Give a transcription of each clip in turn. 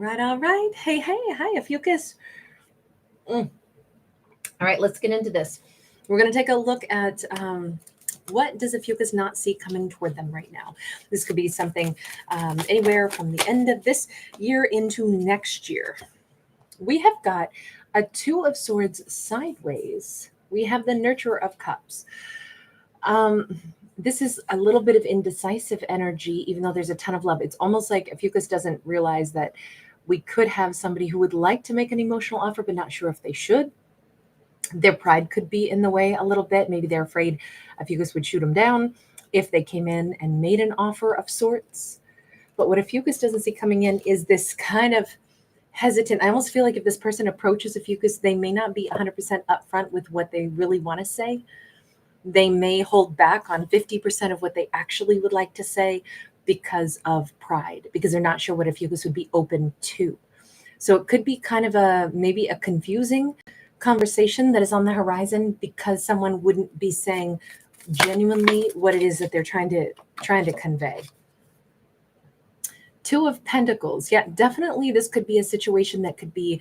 right, all right. Hey, hi, Ophiuchus. All right, let's get into this. We're going to take a look at what does Ophiuchus not see coming toward them right now. This could be something anywhere from the end of this year into next year. We have got a Two of Swords sideways. We have the Nurturer of Cups. This is a little bit of indecisive energy, even though there's a ton of love. It's almost like Ophiuchus doesn't realize that we could have somebody who would like to make an emotional offer, but not sure if they should. Their pride could be in the way a little bit. Maybe they're afraid Ophiuchus would shoot them down if they came in and made an offer of sorts. But what Ophiuchus doesn't see coming in is this kind of hesitant. I almost feel like if this person approaches Ophiuchus, they may not be 100% upfront with what they really want to say. They may hold back on 50% of what they actually would like to say because of pride, because they're not sure what Ophiuchus would be open to. So it could be kind of maybe a confusing conversation that is on the horizon because someone wouldn't be saying genuinely what it is that they're trying to convey. Two of Pentacles. Yeah, definitely this could be a situation that could be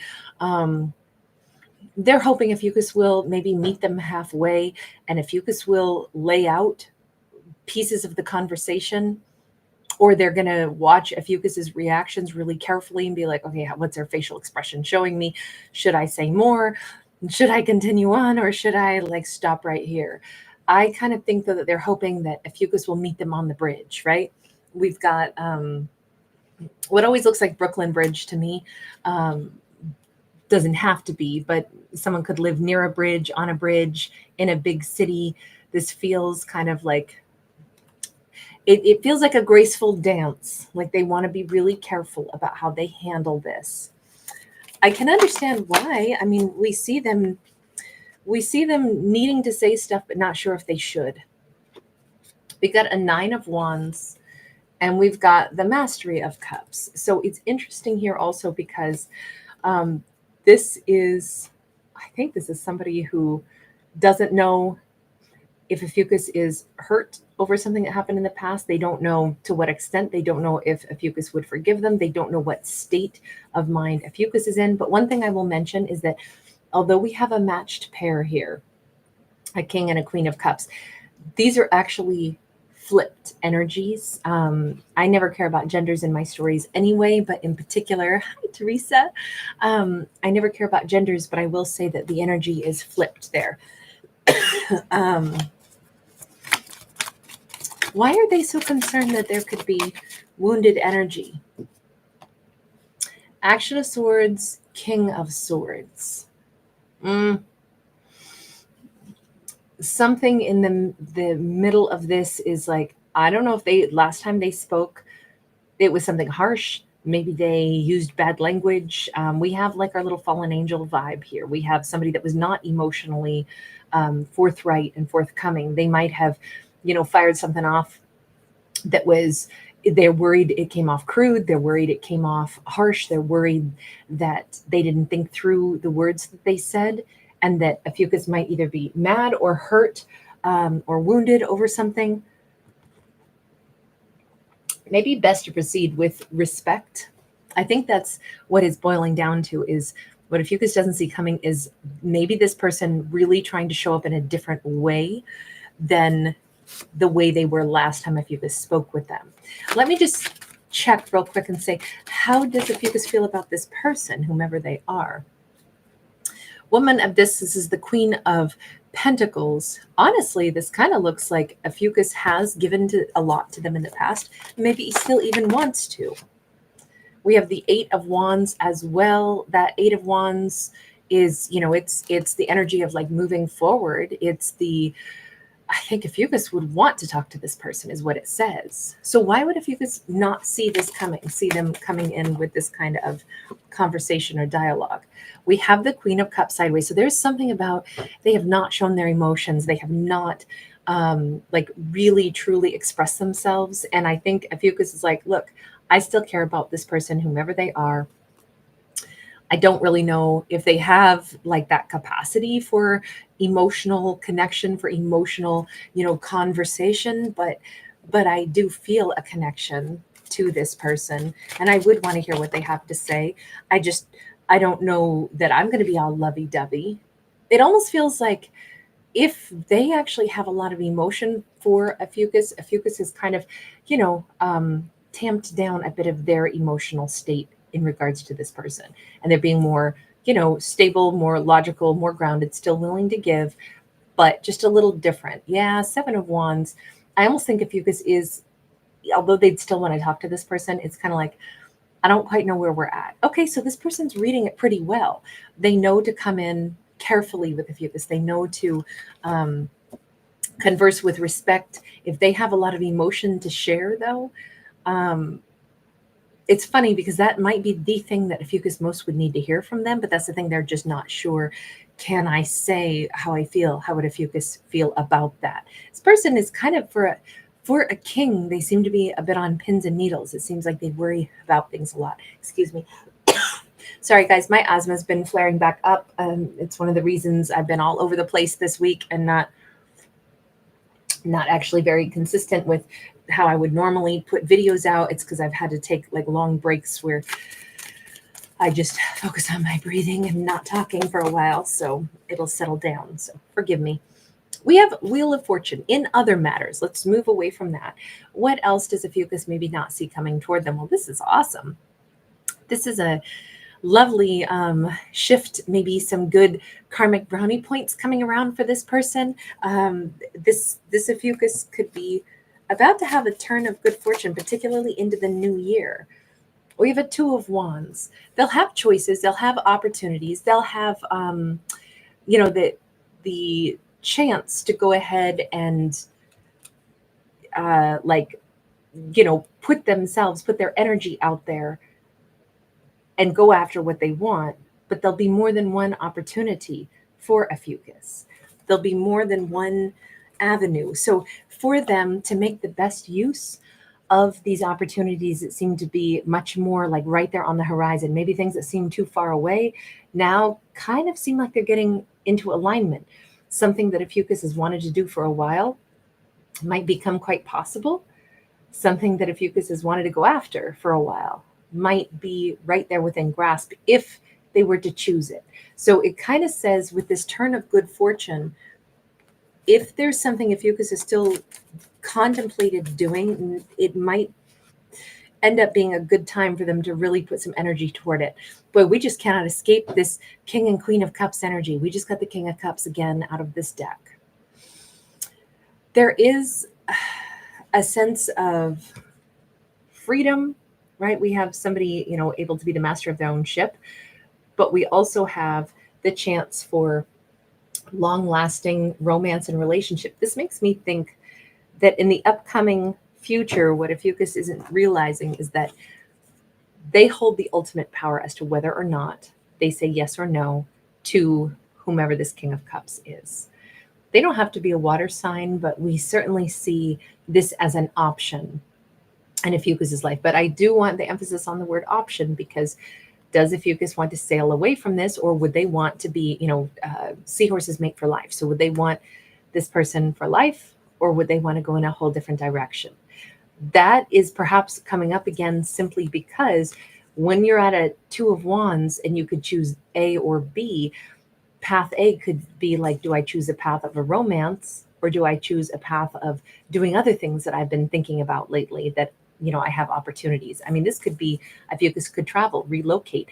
they're hoping Ophiuchus will maybe meet them halfway, and Ophiuchus will lay out pieces of the conversation, or they're going to watch Ophiuchus's reactions really carefully and be like, okay, what's their facial expression showing me? Should I say more? Should I continue on, or should I stop right here? I kind of think that they're hoping that Ophiuchus will meet them on the bridge, right? We've got what always looks like Brooklyn Bridge to me. Doesn't have to be, but someone could live near a bridge, on a bridge, in a big city. This feels kind of like, it feels like a graceful dance. Like they want to be really careful about how they handle this. I can understand why. I mean, we see them needing to say stuff, but not sure if they should. We got a Nine of Wands, and we've got the Mastery of Cups. So it's interesting here also because I think this is somebody who doesn't know if Ophiuchus is hurt over something that happened in the past. They don't know to what extent. They don't know if Ophiuchus would forgive them. They don't know what state of mind Ophiuchus is in. But one thing I will mention is that although we have a matched pair here, a King and a Queen of Cups, these are actually flipped energies. I never care about genders in my stories anyway, but in particular, hi Teresa, I never care about genders, but I will say that the energy is flipped there. Why are they so concerned that there could be wounded energy? Action of Swords, King of Swords. Something in the middle of this is like, I don't know if last time they spoke, it was something harsh. Maybe they used bad language. We have like our little fallen angel vibe here. We have somebody that was not emotionally forthright and forthcoming. They might have, fired something off that was, they're worried it came off crude. They're worried it came off harsh. They're worried that they didn't think through the words that they said, and that Ophiuchus might either be mad or hurt or wounded over something. Maybe best to proceed with respect. I think that's what it's boiling down to, is what Ophiuchus doesn't see coming is maybe this person really trying to show up in a different way than the way they were last time Ophiuchus spoke with them. Let me just check real quick and say, how does Ophiuchus feel about this person, whomever they are? Woman of this is the Queen of Pentacles. Honestly, this kind of looks like Ophiuchus has given a lot to them in the past. Maybe he still even wants to. We have the Eight of Wands as well. That Eight of Wands is, it's the energy of like moving forward. I think Ophiuchus would want to talk to this person is what it says. So why would Ophiuchus not see this coming, see them coming in with this kind of conversation or dialogue? We have the Queen of Cups sideways. So there's something about they have not shown their emotions. They have not really truly expressed themselves. And I think Ophiuchus is like, look, I still care about this person, whomever they are. I don't really know if they have like that capacity for emotional connection, for emotional, conversation, but I do feel a connection to this person, and I would want to hear what they have to say. I don't know that I'm going to be all lovey-dovey. It almost feels like if they actually have a lot of emotion for Ophiuchus is kind of, tamped down a bit of their emotional state in regards to this person. And they're being more, stable, more logical, more grounded, still willing to give, but just a little different. Yeah, Seven of Wands. I almost think Ophiuchus is, although they'd still want to talk to this person, it's kind of like, I don't quite know where we're at. Okay, so this person's reading it pretty well. They know to come in carefully with Ophiuchus. They know to converse with respect. If they have a lot of emotion to share, though, it's funny because that might be the thing that Ophiuchus most would need to hear from them, but that's the thing they're just not sure. Can I say how I feel? How would Ophiuchus feel about that? This person is kind of for a king, they seem to be a bit on pins and needles. It seems like they worry about things a lot. Excuse me. Sorry, guys, my asthma's been flaring back up. It's one of the reasons I've been all over the place this week and not actually very consistent with how I would normally put videos out. It's because I've had to take like long breaks where I just focus on my breathing and not talking for a while, so it'll settle down. So forgive me. We have Wheel of Fortune in other matters. Let's move away from that. What else does Ophiuchus maybe not see coming toward them? Well, this is awesome. This is a lovely shift, maybe some good karmic brownie points coming around for this person. This Ophiuchus could be about to have a turn of good fortune, particularly into the new year. We have a Two of Wands. They'll have choices. They'll have opportunities. They'll have, the chance to go ahead and put their energy out there and go after what they want, but there'll be more than one opportunity for Ophiuchus. There'll be more than one avenue. So for them to make the best use of these opportunities that seem to be much more like right there on the horizon, maybe things that seem too far away now kind of seem like they're getting into alignment. Something that Ophiuchus has wanted to do for a while might become quite possible. Something that Ophiuchus has wanted to go after for a while might be right there within grasp if they were to choose it. So it kind of says with this turn of good fortune, if there's something Ophiuchus is still contemplated doing, it might end up being a good time for them to really put some energy toward it. But we just cannot escape this King and Queen of Cups energy. We just got the King of Cups again out of this deck. There is a sense of freedom, right? We have somebody, able to be the master of their own ship, but we also have the chance for long-lasting romance and relationship. This makes me think that in the upcoming future, what Ophiuchus isn't realizing is that they hold the ultimate power as to whether or not they say yes or no to whomever this King of Cups is. They don't have to be a water sign, but we certainly see this as an option in Ophiuchus's life. But I do want the emphasis on the word option, because does Ophiuchus want to sail away from this, or would they want to be, seahorses mate for life? So would they want this person for life, or would they want to go in a whole different direction? That is perhaps coming up again simply because when you're at a Two of Wands and you could choose A or B, path A could be like, do I choose a path of a romance, or do I choose a path of doing other things that I've been thinking about lately that, I have opportunities. I mean, this could be, Ophiuchus could travel, relocate,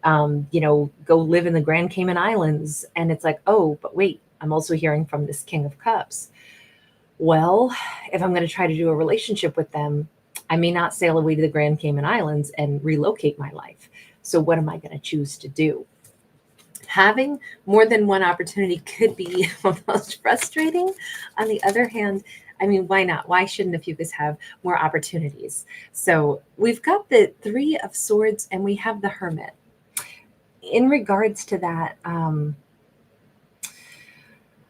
go live in the Grand Cayman Islands. And it's like, oh, but wait, I'm also hearing from this King of Cups. Well, if I'm going to try to do a relationship with them, I may not sail away to the Grand Cayman Islands and relocate my life. So what am I going to choose to do? Having more than one opportunity could be almost frustrating. On the other hand, I mean, why not? Why shouldn't Ophiuchus have more opportunities? So we've got the Three of Swords and we have the Hermit. In regards to that, I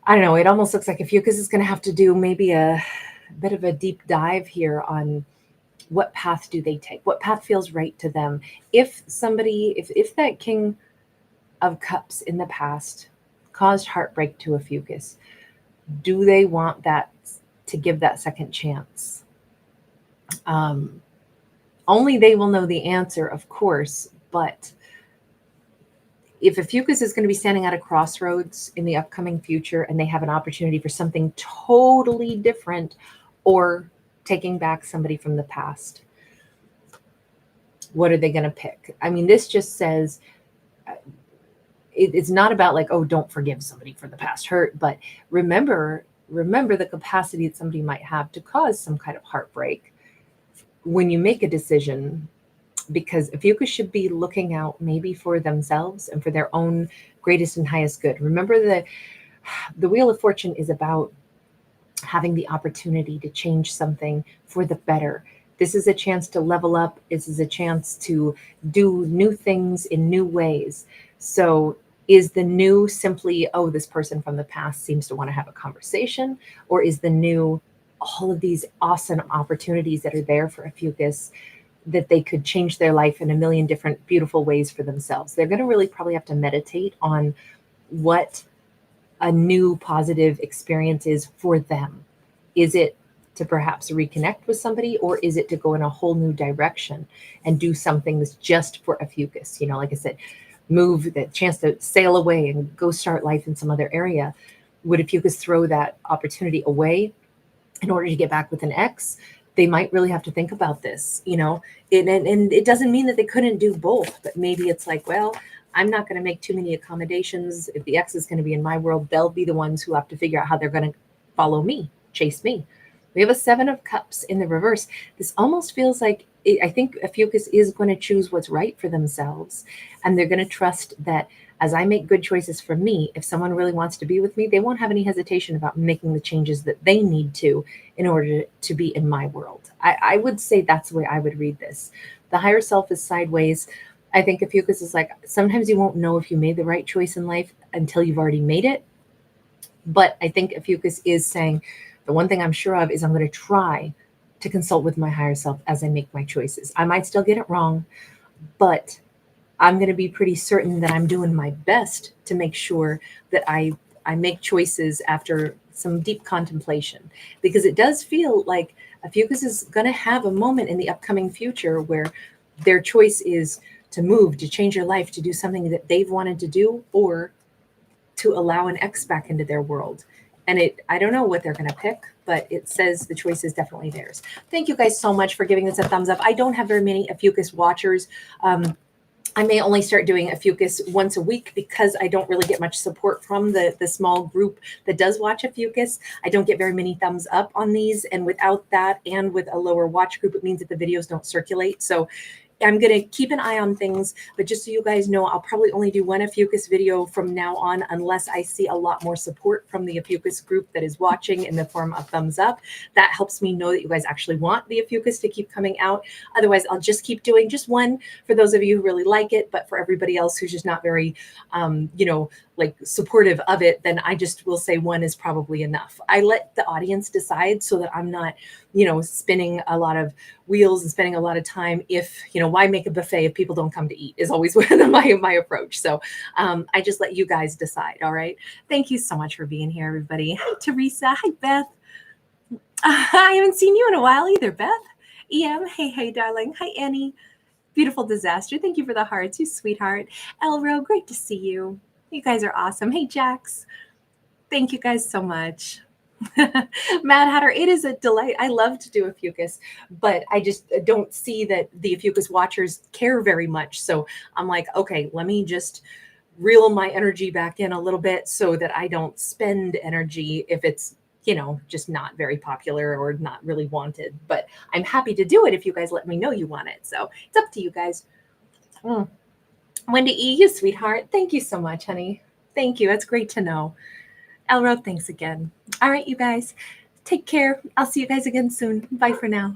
don't know, it almost looks like Ophiuchus is going to have to do maybe a bit of a deep dive here on what path do they take? What path feels right to them? If that King of Cups in the past caused heartbreak to Ophiuchus, do they want that to give that second chance? Only they will know the answer, of course, but if Ophiuchus is going to be standing at a crossroads in the upcoming future and they have an opportunity for something totally different or taking back somebody from the past, what are they going to pick? I mean, this just says it's not about like, oh, don't forgive somebody for the past hurt, but remember the capacity that somebody might have to cause some kind of heartbreak when you make a decision, because Ophiuchus should be looking out maybe for themselves and for their own greatest and highest good. Remember, the Wheel of Fortune is about having the opportunity to change something for the better. This is a chance to level up. This is a chance to do new things in new ways. So is the new simply, oh, this person from the past seems to want to have a conversation? Or is the new all of these awesome opportunities that are there for Ophiuchus that they could change their life in a million different beautiful ways for themselves? They're going to really probably have to meditate on what a new positive experience is for them. Is it to perhaps reconnect with somebody, or is it to go in a whole new direction and do something that's just for Ophiuchus? You know, like I said, move, the chance to sail away and go start life in some other area. Would Ophiuchus throw that opportunity away in order to get back with an ex? They might really have to think about this, you know, and it doesn't mean that they couldn't do both, but maybe it's like, well, I'm not going to make too many accommodations. If the ex is going to be in my world, they'll be the ones who have to figure out how they're going to follow me, chase me. We have a 7 of Cups in the reverse. This almost feels like, I think Ophiuchus is going to choose what's right for themselves. And they're going to trust that as I make good choices for me, if someone really wants to be with me, they won't have any hesitation about making the changes that they need to in order to be in my world. I would say that's the way I would read this. The higher self is sideways. I think Ophiuchus is like, sometimes you won't know if you made the right choice in life until you've already made it. But I think Ophiuchus is saying, the one thing I'm sure of is I'm going to try to consult with my higher self as I make my choices. I might still get it wrong, but I'm going to be pretty certain that I'm doing my best to make sure that I make choices after some deep contemplation, because it does feel like Ophiuchus is going to have a moment in the upcoming future where their choice is to move, to change your life, to do something that they've wanted to do, or to allow an ex back into their world. And I don't know what they're going to pick, but it says the choice is definitely theirs. Thank you guys so much for giving this a thumbs up. I don't have very many Ophiuchus watchers. I may only start doing Ophiuchus once a week because I don't really get much support from the small group that does watch Ophiuchus. I don't get very many thumbs up on these. And without that, and with a lower watch group, it means that the videos don't circulate. So I'm going to keep an eye on things, but just so you guys know, I'll probably only do one Ophiuchus video from now on, unless I see a lot more support from the Ophiuchus group that is watching in the form of thumbs up. That helps me know that you guys actually want the Ophiuchus to keep coming out. Otherwise, I'll just keep doing just one for those of you who really like it, but for everybody else who's just not very, like supportive of it, then I just will say one is probably enough. I let the audience decide so that I'm not, spinning a lot of wheels and spending a lot of time. If, why make a buffet if people don't come to eat is always my approach. So I just let you guys decide. All right. Thank you so much for being here, everybody. Hi, Teresa. Hi, Beth. I haven't seen you in a while either, Beth. EM. Hey, darling. Hi, Annie. Beautiful Disaster. Thank you for the hearts, you sweetheart. Elro, great to see you. You guys are awesome. Hey, Jax. Thank you guys so much. Mad Hatter, it is a delight. I love to do Ophiuchus, but I just don't see that the Ophiuchus watchers care very much. So I'm like, okay, let me just reel my energy back in a little bit so that I don't spend energy if it's, just not very popular or not really wanted. But I'm happy to do it if you guys let me know you want it. So it's up to you guys. Wendy E, you sweetheart. Thank you so much, honey. Thank you. That's great to know. Elro, thanks again. All right, you guys, take care. I'll see you guys again soon. Bye for now.